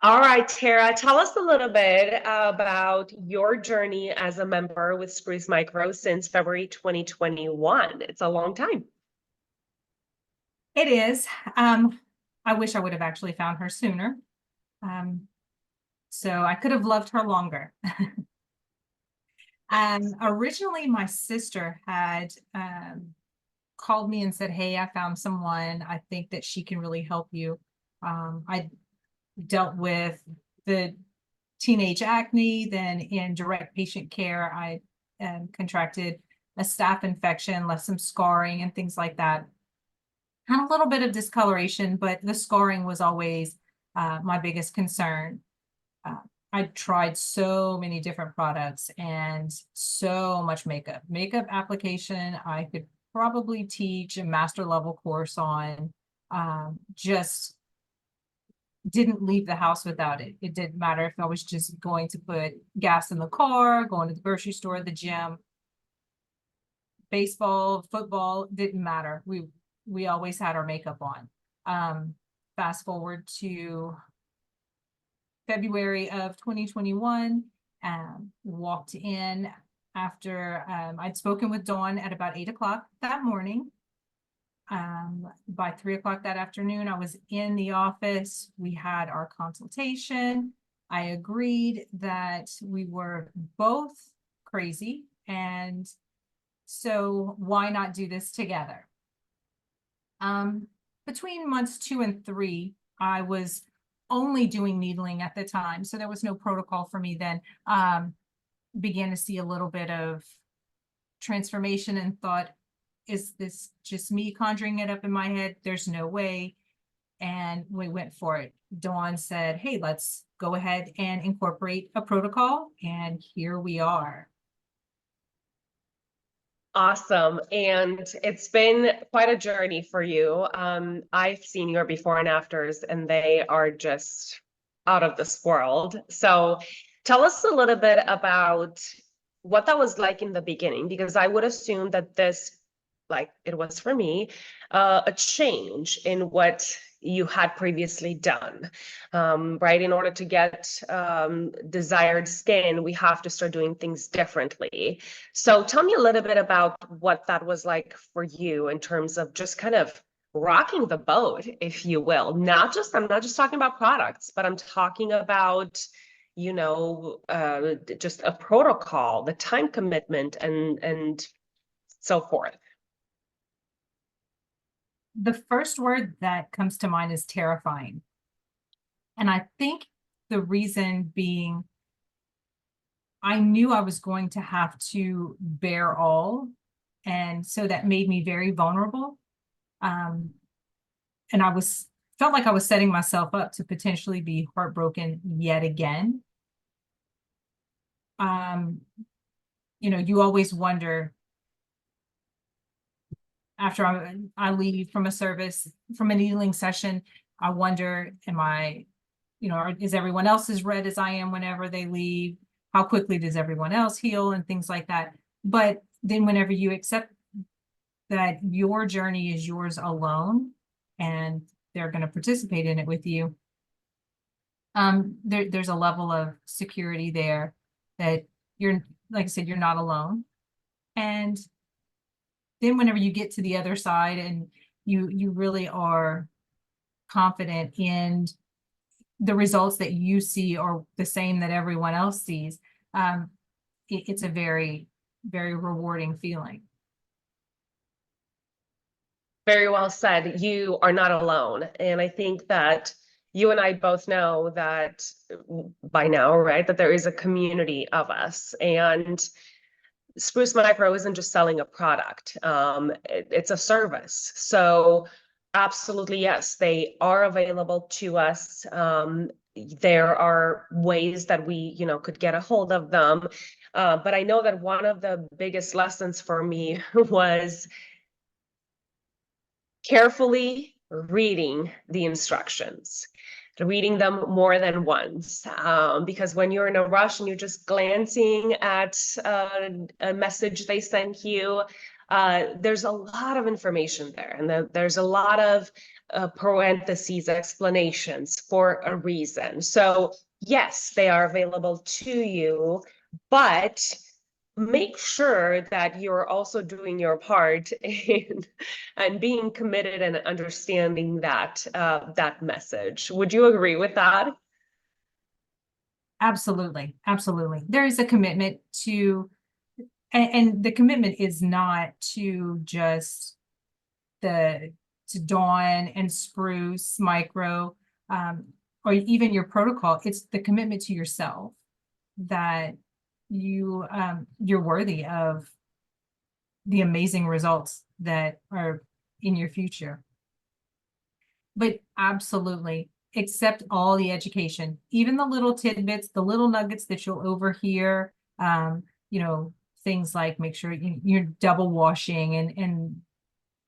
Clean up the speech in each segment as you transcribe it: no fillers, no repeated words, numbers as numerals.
All right, Tara, tell us a little bit about your journey as a member with Spruce Micro since February 2021. It's a long time. It is. I wish I would have actually found her sooner. Um, so I could have loved her longer. Originally, my sister had called me and said, "Hey, I found someone. I think that she can really help you." I dealt with the teenage acne, then in direct patient care, I contracted a staph infection, left some scarring and things like that. Had a little bit of discoloration, but the scarring was always my biggest concern. Uh, I tried so many different products and so much makeup application. I could probably teach a master level course on. Just didn't leave the house without it. It didn't matter if I was just going to put gas in the car, going to the grocery store, the gym, baseball, football, didn't matter. We always had our makeup on. Fast forward to February of 2021, walked in after I'd spoken with Dawn at about 8 o'clock that morning. By 3 o'clock that afternoon, I was in the office. We had our consultation. I agreed that we were both crazy, and so why not do this together? Between months 2 and 3, I was only doing needling at the time, so there was no protocol for me then. Began to see a little bit of transformation and thought, is this just me conjuring it up in my head? There's no way. And we went for it. Dawn said, hey, let's go ahead and incorporate a protocol. And here we are. Awesome. And it's been quite a journey for you. I've seen your before and afters, and they are just out of this world. So tell us a little bit about what that was like in the beginning, because I would assume that this, like it was for me, a change in what you had previously done, right? In order to get desired skin, we have to start doing things differently. So tell me a little bit about what that was like for you in terms of just kind of rocking the boat, if you will. I'm not just talking about products, but I'm talking about, just a protocol, the time commitment, and so forth. The first word that comes to mind is terrifying. And I think the reason being, I knew I was going to have to bear all. And so that made me very vulnerable. And I felt like I was setting myself up to potentially be heartbroken yet again. You always wonder, after I leave from a service, from a needling session, I wonder, is everyone else as red as I am whenever they leave? How quickly does everyone else heal and things like that? But then whenever you accept that your journey is yours alone and they're going to participate in it with you, there's a level of security there that you're, like I said, you're not alone. And then whenever you get to the other side and you really are confident in the results that you see are the same that everyone else sees, it's a very, very rewarding feeling. Very well said. You are not alone. And I think that you and I both know that by now, right, that there is a community of us. And Spruce Micro isn't just selling a product. It's a service. So absolutely, yes, they are available to us. There are ways that we, could get a hold of them. But I know that one of the biggest lessons for me was carefully reading the instructions, reading them more than once, because when you're in a rush and you're just glancing at a message they sent you, there's a lot of information there, and there's a lot of parentheses explanations for a reason. So yes, they are available to you, but make sure that you're also doing your part and being committed and understanding that that message. Would you agree with that? Absolutely. Absolutely. There is a commitment to, and the commitment is not to just to Dawn and Spruce Micro, or even your protocol. It's the commitment to yourself that you're worthy of the amazing results that are in your future. But absolutely, accept all the education, even the little tidbits, the little nuggets that you'll overhear, you know, things like make sure you're double washing and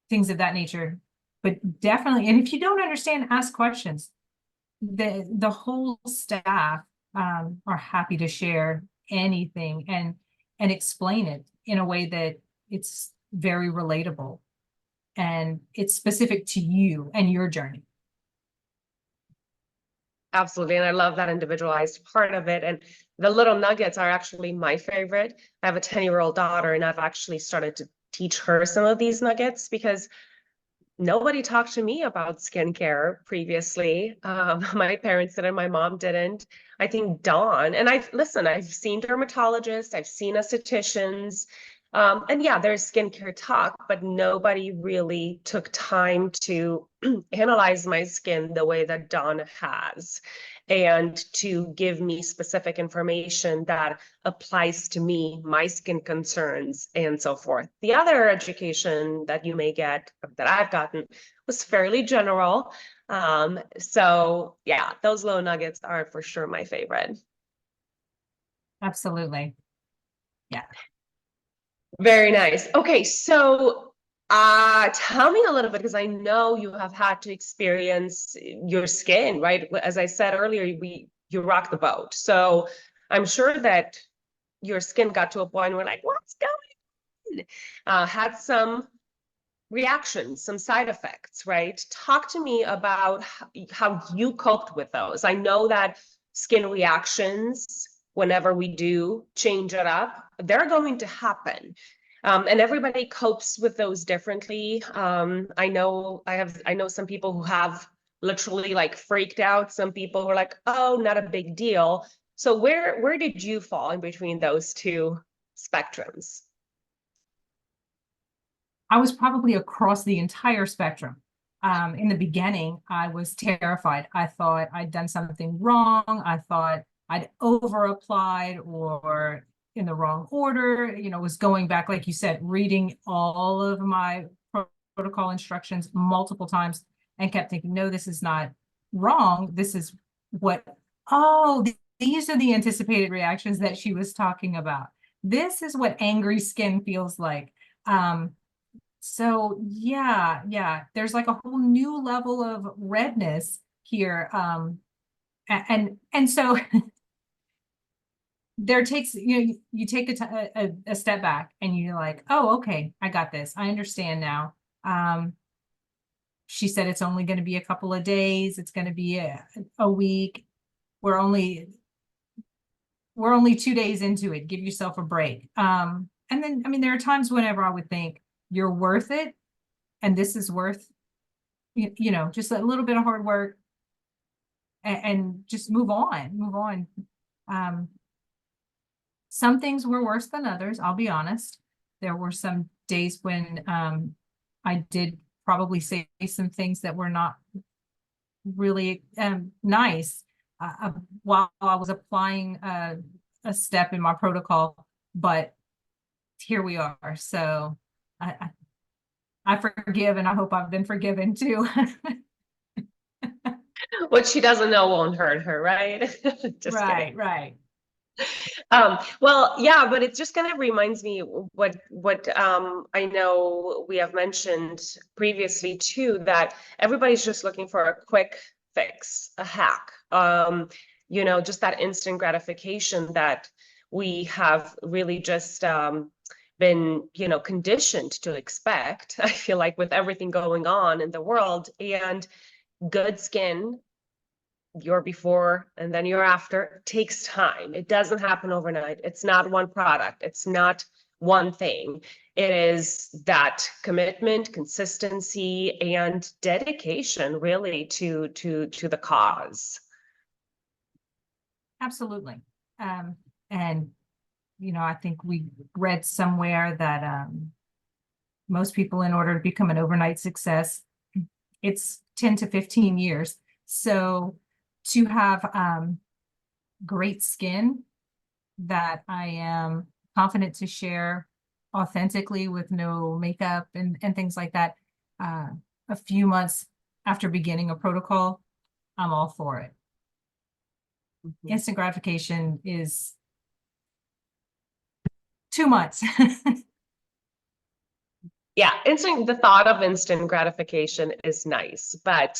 things of that nature. But definitely, and if you don't understand, ask questions. The whole staff are happy to share anything and explain it in a way that it's very relatable and it's specific to you and your journey. Absolutely. And I love that individualized part of it. And the little nuggets are actually my favorite. I have a 10-year-old daughter, and I've actually started to teach her some of these nuggets because nobody talked to me about skincare previously. My parents didn't, my mom didn't. I think Dawn, and I've seen dermatologists, I've seen estheticians, and yeah, there's skincare talk, but nobody really took time to analyze my skin the way that Dawn has, and to give me specific information that applies to me, my skin concerns, and so forth. The other education that you may get, that I've gotten, was fairly general. So yeah, those little nuggets are for sure my favorite. Absolutely. Yeah. Very nice. Okay, so tell me a little bit, because I know you have had to experience your skin, right? As I said earlier, you rock the boat. So I'm sure that your skin got to a point where like, what's going on? Had some reactions, some side effects, right? Talk to me about how you coped with those. I know that skin reactions, whenever we do change it up, they're going to happen. And everybody copes with those differently. I know some people who have literally like freaked out. Some people who are like, oh, not a big deal. So where did you fall in between those two spectrums? I was probably across the entire spectrum. In the beginning, I was terrified. I thought I'd done something wrong. I thought I'd over applied or in the wrong order, you know, was going back, like you said, reading all of my protocol instructions multiple times and kept thinking, no, this is not wrong. This is what, oh, these are the anticipated reactions that she was talking about. This is what angry skin feels like. So yeah, there's like a whole new level of redness here. And so there takes, you know, you take a step back and you're like, oh, okay, I got this. I understand now. She said it's only going to be a couple of days. It's going to be a week. We're only 2 days into it. Give yourself a break. And then, I mean, there are times whenever I would think you're worth it. And this is worth, you know, just a little bit of hard work and just move on. Some things were worse than others, I'll be honest. There were some days when I did probably say some things that were not really nice while I was applying a step in my protocol, but here we are. So I forgive, and I hope I've been forgiven too. What she doesn't know won't hurt her, right? Just kidding. Right. Well, yeah, but it just kind of reminds me what I know we have mentioned previously too, that everybody's just looking for a quick fix, a hack. You know, just that instant gratification that we have really just been, you know, conditioned to expect, I feel like, with everything going on in the world. And good skin, your before and then your after, takes time. It doesn't happen overnight. It's not one product. It's not one thing. It is that commitment, consistency, and dedication really to the cause. Absolutely. And you know, I think we read somewhere that most people, in order to become an overnight success, it's 10 to 15 years. So to have great skin that I am confident to share authentically with no makeup and things like that, a few months after beginning a protocol, I'm all for it. Instant gratification is 2 months. Yeah, instant, the thought of instant gratification is nice, but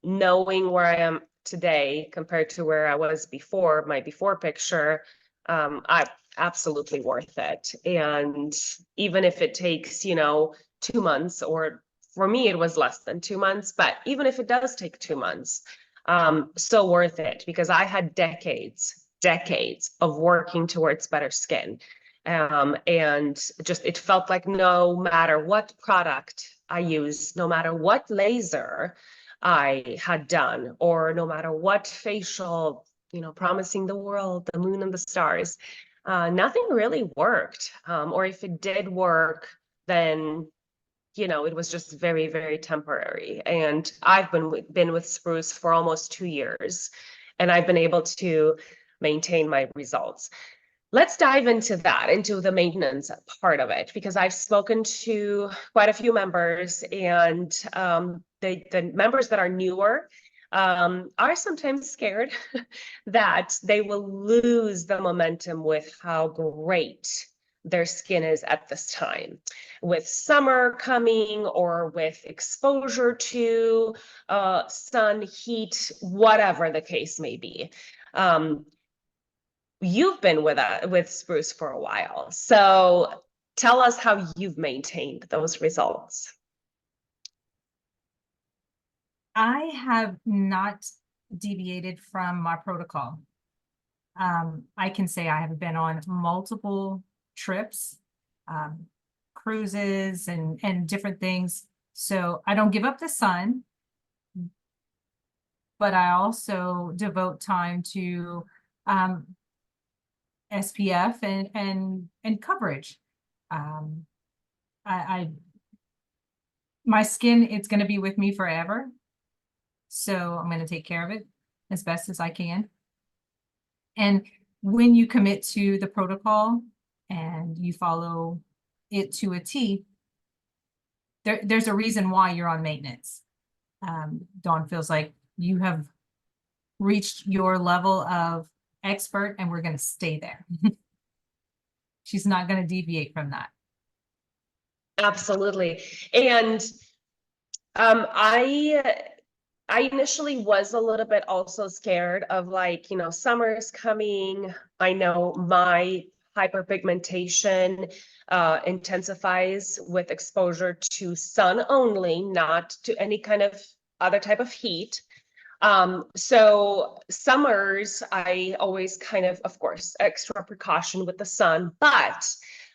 knowing where I am today compared to where I was before, my before picture, I absolutely worth it. And even if it takes, you know, 2 months, or for me, it was less than 2 months, but even if it does take 2 months, so worth it, because I had decades of working towards better skin. And just, it felt like no matter what product I used, no matter what laser I had done, or no matter what facial, you know, promising the world, the moon and the stars, nothing really worked. Or if it did work, then, you know, it was just very, very temporary. And I've been with Spruce for almost 2 years, and I've been able to maintain my results. Let's dive into that, into the maintenance part of it, because I've spoken to quite a few members, and the members that are newer are sometimes scared that they will lose the momentum with how great their skin is at this time. With summer coming, or with exposure to sun, heat, whatever the case may be. You've been with Spruce for a while, so tell us how you've maintained those results. I have not deviated from my protocol. I can say I have been on multiple trips, cruises, and different things. So I don't give up the sun, but I also devote time to SPF and coverage. I my skin, it's going to be with me forever, so I'm going to take care of it as best as I can. And when you commit to the protocol and you follow it to a T, there's a reason why you're on maintenance. Dawn feels like you have reached your level of expert, and we're going to stay there. She's not going to deviate from that. Absolutely. And I initially was a little bit also scared of, like, you know, summer's coming. I know my hyperpigmentation intensifies with exposure to sun only, not to any kind of other type of heat. So summers, I always kind of course, extra precaution with the sun, but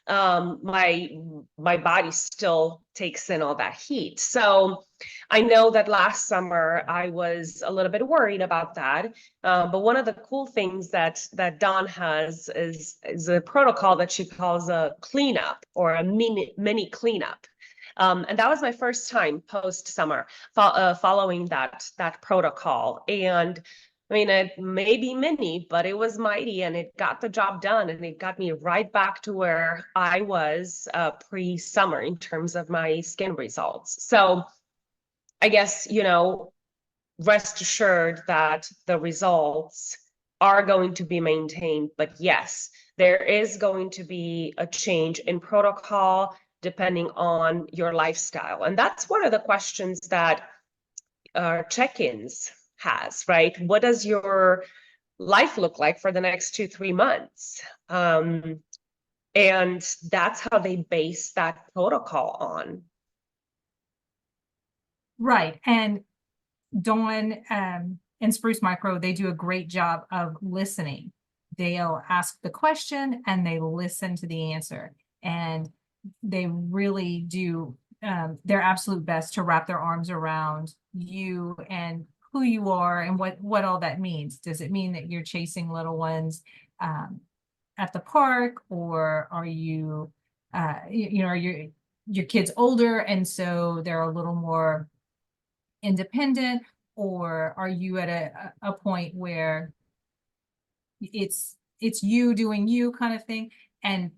my body still takes in all that heat. So I know that last summer I was a little bit worried about that. But one of the cool things that Dawn has is a protocol that she calls a cleanup, or a mini cleanup. And that was my first time post summer following that protocol. And I mean, it may be mini, but it was mighty, and it got the job done, and it got me right back to where I was pre-summer in terms of my skin results. So I guess, you know, rest assured that the results are going to be maintained. But yes, there is going to be a change in protocol depending on your lifestyle. And that's one of the questions that check-ins has, right? What does your life look like for the next 2-3 months? And that's how they base that protocol on. Right. And Dawn and Spruce Micro, they do a great job of listening. They'll ask the question and they listen to the answer. And they really do their absolute best to wrap their arms around you and who you are and what all that means. Does it mean that you're chasing little ones at the park, or are you, are your kids older and so they're a little more independent, or are you at a point where it's you doing you kind of thing, and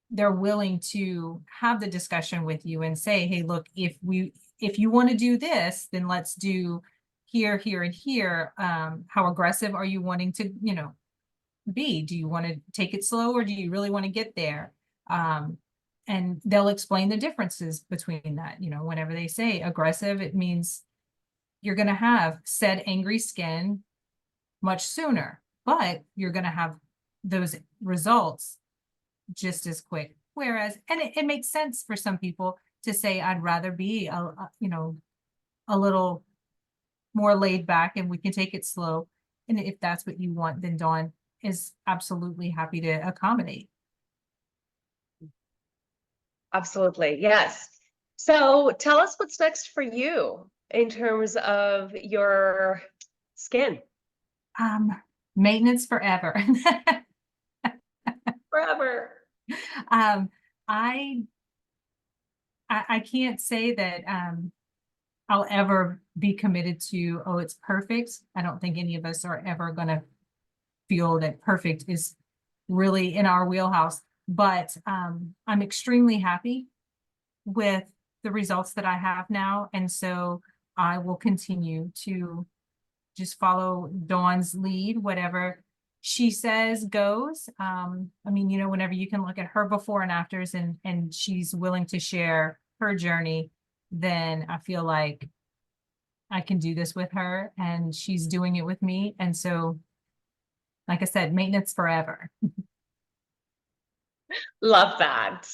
they're willing to have the discussion with you and say, hey, look, if you want to do this, then let's do here, here, and here. How aggressive are you wanting to, be? Do you want to take it slow, or do you really want to get there? And they'll explain the differences between that. Whenever they say aggressive, it means you're going to have said angry skin much sooner, but you're going to have those results just as quick. Whereas, and it makes sense for some people to say, I'd rather be a little more laid back and we can take it slow. And if that's what you want, then Dawn is absolutely happy to accommodate. Absolutely. Yes. So tell us what's next for you in terms of your skin. Maintenance forever. Forever. I can't say that I'll ever be committed to, oh, it's perfect. I don't think any of us are ever going to feel that perfect is really in our wheelhouse. But I'm extremely happy with the results that I have now. And so I will continue to just follow Dawn's lead, whatever she says goes. Whenever you can look at her before and afters and she's willing to share her journey, then I feel like I can do this with her and she's doing it with me. And so, like I said, maintenance forever. Love that.